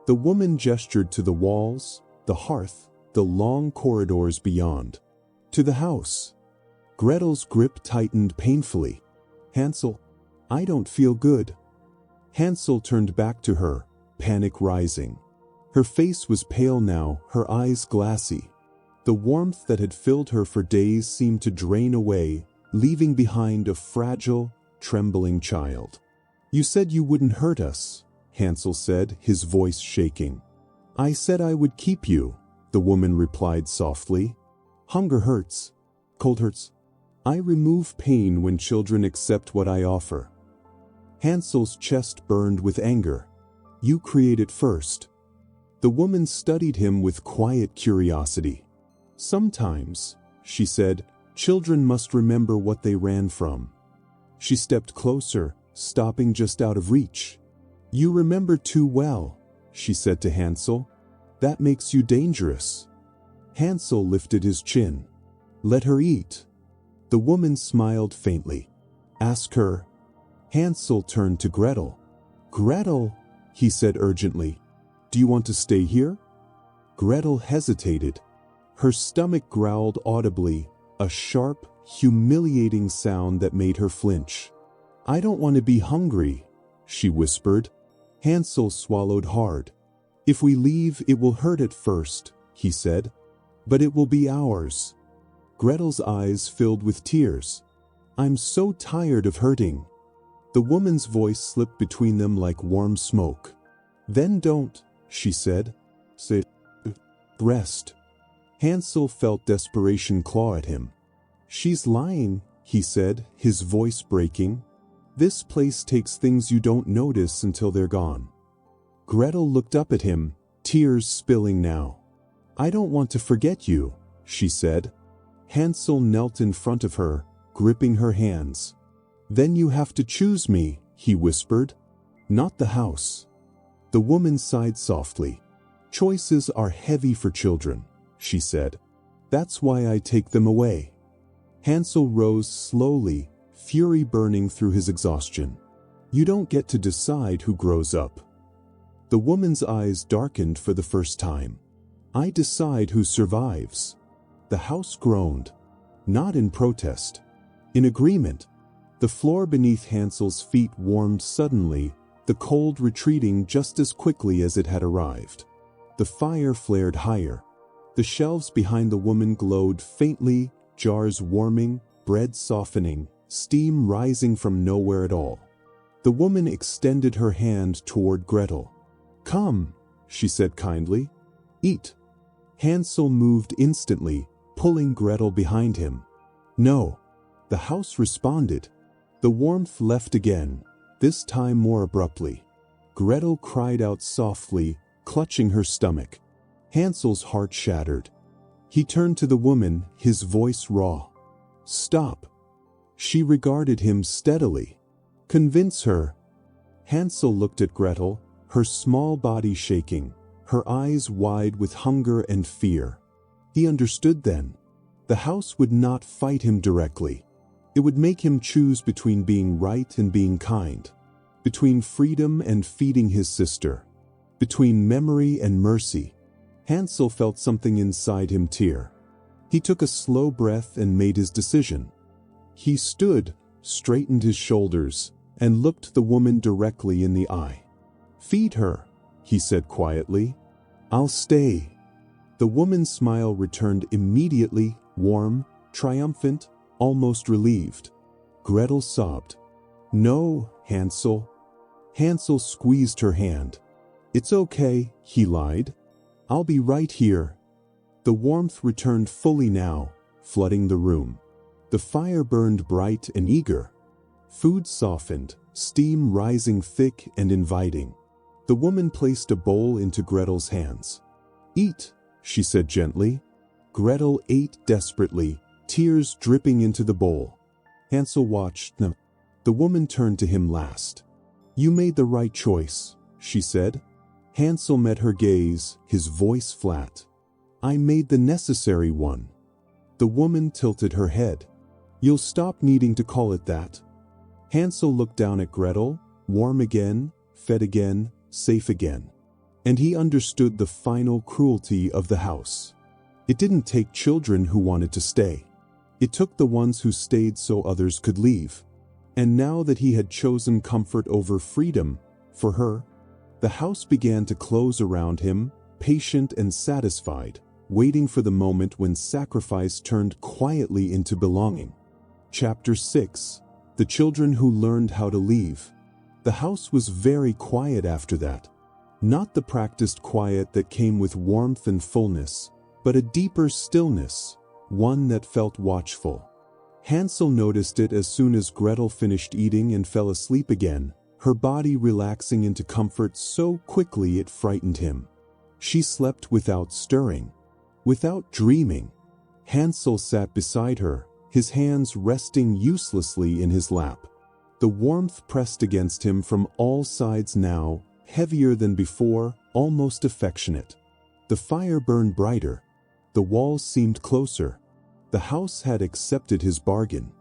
The woman gestured to the walls, the hearth, the long corridors beyond. To the house. Gretel's grip tightened painfully. "Hansel, I don't feel good." Hansel turned back to her, panic rising. Her face was pale now, her eyes glassy. The warmth that had filled her for days seemed to drain away, leaving behind a fragile, trembling child. "You said you wouldn't hurt us," Hansel said, his voice shaking. "I said I would keep you," the woman replied softly. "Hunger hurts. Cold hurts. I remove pain when children accept what I offer." Hansel's chest burned with anger. "You create it first." The woman studied him with quiet curiosity. "Sometimes," she said, "children must remember what they ran from." She stepped closer, stopping just out of reach. You remember too well, she said to Hansel. That makes you dangerous. Hansel lifted his chin. Let her eat. The woman smiled faintly. Ask her. Hansel turned to Gretel. Gretel, he said urgently, do you want to stay here? Gretel hesitated. Her stomach growled audibly, a sharp, humiliating sound that made her flinch. I don't want to be hungry, she whispered. Hansel swallowed hard. If we leave, it will hurt at first, he said. But it will be ours. Gretel's eyes filled with tears. I'm so tired of hurting. The woman's voice slipped between them like warm smoke. Then don't, she said. Say, rest. Hansel felt desperation claw at him. She's lying, he said, his voice breaking. This place takes things you don't notice until they're gone. Gretel looked up at him, tears spilling now. I don't want to forget you, she said. Hansel knelt in front of her, gripping her hands. Then you have to choose me, he whispered. Not the house. The woman sighed softly. Choices are heavy for children, she said. That's why I take them away. Hansel rose slowly, fury burning through his exhaustion. You don't get to decide who grows up. The woman's eyes darkened for the first time. I decide who survives. The house groaned. Not in protest. In agreement. The floor beneath Hansel's feet warmed suddenly, the cold retreating just as quickly as it had arrived. The fire flared higher. The shelves behind the woman glowed faintly, jars warming, bread softening, steam rising from nowhere at all. The woman extended her hand toward Gretel. Come, she said kindly. Eat. Hansel moved instantly, pulling Gretel behind him. No. The house responded. The warmth left again, this time more abruptly. Gretel cried out softly, clutching her stomach. Hansel's heart shattered. He turned to the woman, his voice raw. Stop. She regarded him steadily. Convince her. Hansel looked at Gretel, her small body shaking, her eyes wide with hunger and fear. He understood then. The house would not fight him directly. It would make him choose between being right and being kind, between freedom and feeding his sister, between memory and mercy. Hansel felt something inside him tear. He took a slow breath and made his decision. He stood, straightened his shoulders, and looked the woman directly in the eye. Feed her, he said quietly. I'll stay. The woman's smile returned immediately, warm, triumphant, almost relieved. Gretel sobbed. No, Hansel. Hansel squeezed her hand. It's okay, he lied. I'll be right here. The warmth returned fully now, flooding the room. The fire burned bright and eager. Food softened, steam rising thick and inviting. The woman placed a bowl into Gretel's hands. Eat, she said gently. Gretel ate desperately, tears dripping into the bowl. Hansel watched. No. The woman turned to him last. You made the right choice, she said. Hansel met her gaze, his voice flat. I made the necessary one. The woman tilted her head. You'll stop needing to call it that. Hansel looked down at Gretel, warm again, fed again, safe again. And he understood the final cruelty of the house. It didn't take children who wanted to stay. It took the ones who stayed so others could leave. And now that he had chosen comfort over freedom, for her, the house began to close around him, patient and satisfied, waiting for the moment when sacrifice turned quietly into belonging. Chapter 6. The Children Who Learned How to Leave. The house was very quiet after that. Not the practiced quiet that came with warmth and fullness, but a deeper stillness, one that felt watchful. Hansel noticed it as soon as Gretel finished eating and fell asleep again, her body relaxing into comfort so quickly it frightened him. She slept without stirring, without dreaming. Hansel sat beside her, his hands resting uselessly in his lap. The warmth pressed against him from all sides now, heavier than before, almost affectionate. The fire burned brighter. The walls seemed closer. The house had accepted his bargain.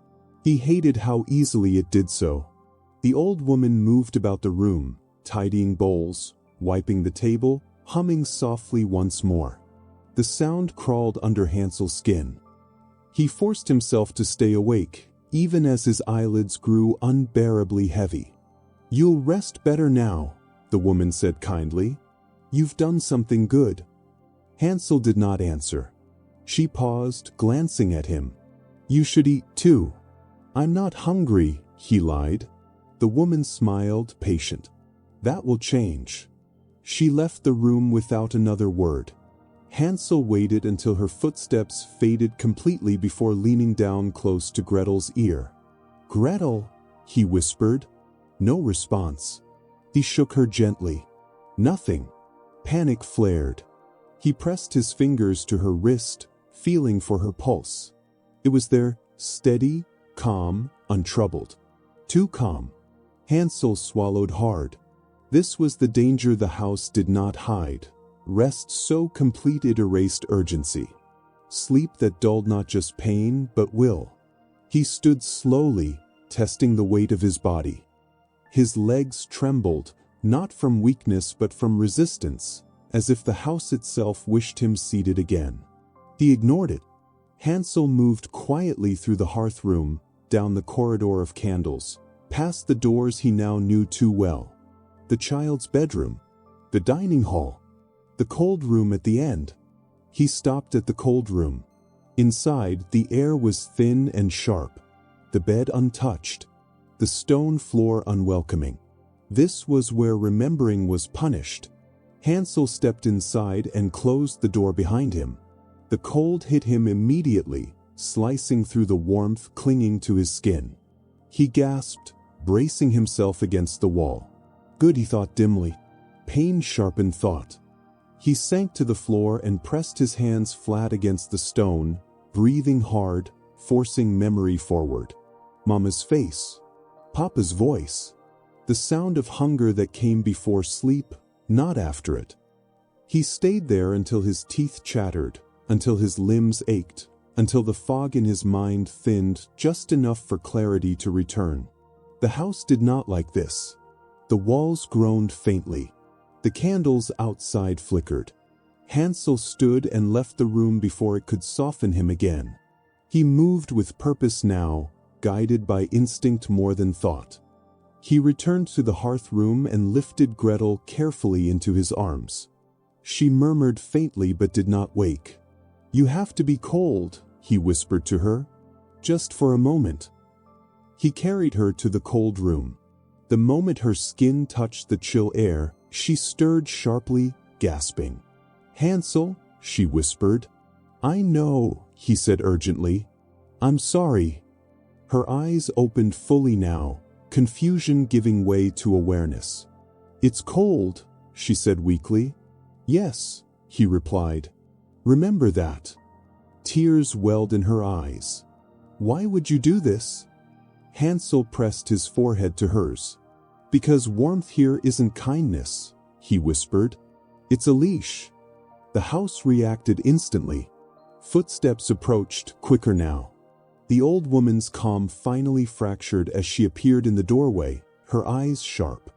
He hated how easily it did so. The old woman moved about the room, tidying bowls, wiping the table, humming softly once more. The sound crawled under Hansel's skin. He forced himself to stay awake, even as his eyelids grew unbearably heavy. "You'll rest better now," the woman said kindly. "You've done something good." Hansel did not answer. She paused, glancing at him. "You should eat too." "I'm not hungry," he lied. The woman smiled, patient. "That will change." She left the room without another word. Hansel waited until her footsteps faded completely before leaning down close to Gretel's ear. "Gretel," he whispered. No response. He shook her gently. Nothing. Panic flared. He pressed his fingers to her wrist, feeling for her pulse. It was there, steady, calm, untroubled. Too calm. Hansel swallowed hard. This was the danger the house did not hide. Rest so complete it erased urgency. Sleep that dulled not just pain, but will. He stood slowly, testing the weight of his body. His legs trembled, not from weakness but from resistance, as if the house itself wished him seated again. He ignored it. Hansel moved quietly through the hearth room, down the corridor of candles, past the doors he now knew too well. The child's bedroom, the dining hall, the cold room at the end. He stopped at the cold room. Inside, the air was thin and sharp, the bed untouched, the stone floor unwelcoming. This was where remembering was punished. Hansel stepped inside and closed the door behind him. The cold hit him immediately, slicing through the warmth clinging to his skin. He gasped, bracing himself against the wall. Good, he thought dimly. Pain sharpened thought. He sank to the floor and pressed his hands flat against the stone, breathing hard, forcing memory forward. Mama's face. Papa's voice. The sound of hunger that came before sleep, not after it. He stayed there until his teeth chattered, until his limbs ached, until the fog in his mind thinned just enough for clarity to return. The house did not like this. The walls groaned faintly. The candles outside flickered. Hansel stood and left the room before it could soften him again. He moved with purpose now, guided by instinct more than thought. He returned to the hearth room and lifted Gretel carefully into his arms. She murmured faintly but did not wake. "You have to be cold," he whispered to her. "Just for a moment." He carried her to the cold room. The moment her skin touched the chill air, she stirred sharply, gasping. "Hansel," she whispered. "I know," he said urgently. "I'm sorry." Her eyes opened fully now, confusion giving way to awareness. "It's cold," she said weakly. "Yes," he replied. "Remember that." Tears welled in her eyes. "Why would you do this?" Hansel pressed his forehead to hers. "Because warmth here isn't kindness," he whispered. "It's a leash." The house reacted instantly. Footsteps approached, quicker now. The old woman's calm finally fractured as she appeared in the doorway, her eyes sharp.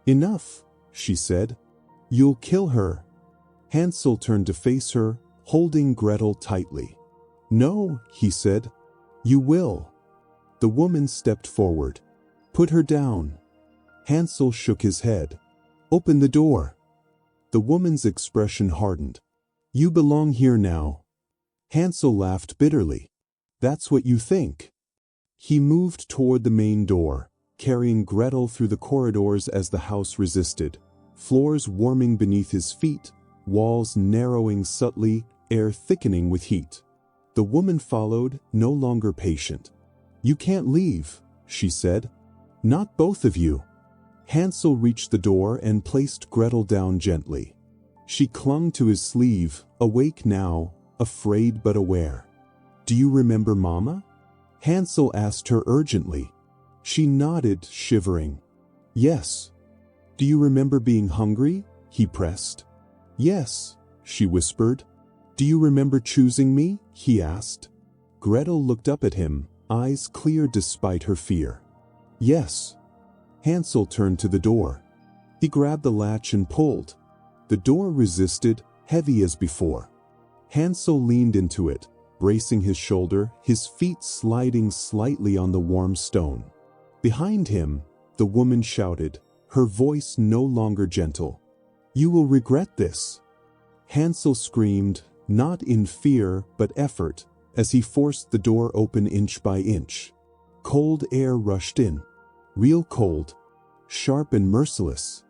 "Enough," she said. "You'll kill her." Hansel turned to face her, holding Gretel tightly. "No," he said. "You will." The woman stepped forward. "Put her down." Hansel shook his head. "Open the door." The woman's expression hardened. "You belong here now." Hansel laughed bitterly. "That's what you think." He moved toward the main door, carrying Gretel through the corridors as the house resisted, floors warming beneath his feet, walls narrowing subtly, air thickening with heat. The woman followed, no longer patient. "You can't leave," she said. "Not both of you." Hansel reached the door and placed Gretel down gently. She clung to his sleeve, awake now, afraid but aware. "Do you remember Mama?" Hansel asked her urgently. She nodded, shivering. Yes. Do you remember being hungry? He pressed. Yes, she whispered. Do you remember choosing me? He asked. Gretel looked up at him, eyes clear despite her fear. Yes. Hansel turned to the door. He grabbed the latch and pulled. The door resisted, heavy as before. Hansel leaned into it, bracing his shoulder, his feet sliding slightly on the warm stone. Behind him, the woman shouted, her voice no longer gentle. You will regret this. Hansel screamed, not in fear but effort, as he forced the door open inch by inch. Cold air rushed in. Real cold. Sharp and merciless.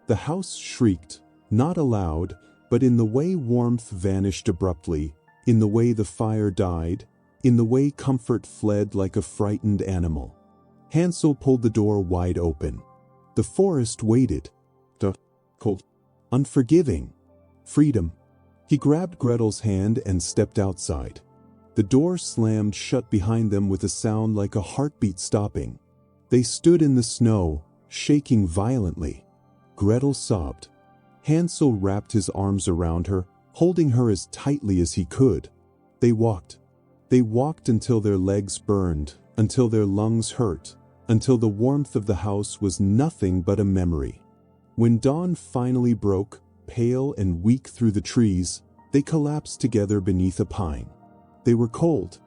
The house shrieked, not aloud, but in the way warmth vanished abruptly, in the way the fire died, in the way comfort fled like a frightened animal. Hansel pulled the door wide open. The forest waited. Cold. Unforgiving. Freedom. He grabbed Gretel's hand and stepped outside. The door slammed shut behind them with a sound like a heartbeat stopping. They stood in the snow, shaking violently. Gretel sobbed. Hansel wrapped his arms around her, holding her as tightly as he could. They walked. They walked until their legs burned, until their lungs hurt, until the warmth of the house was nothing but a memory. When dawn finally broke, pale and weak through the trees, they collapsed together beneath a pine. They were cold.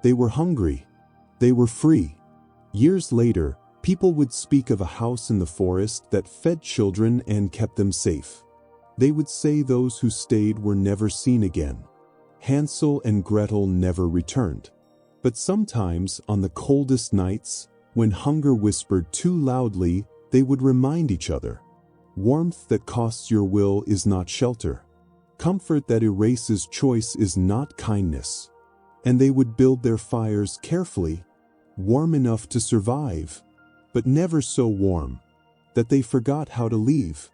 They were hungry. They were free. Years later, people would speak of a house in the forest that fed children and kept them safe. They would say those who stayed were never seen again. Hansel and Gretel never returned. But sometimes, on the coldest nights, when hunger whispered too loudly, they would remind each other. Warmth that costs your will is not shelter. Comfort that erases choice is not kindness. And they would build their fires carefully, warm enough to survive, but never so warm that they forgot how to leave.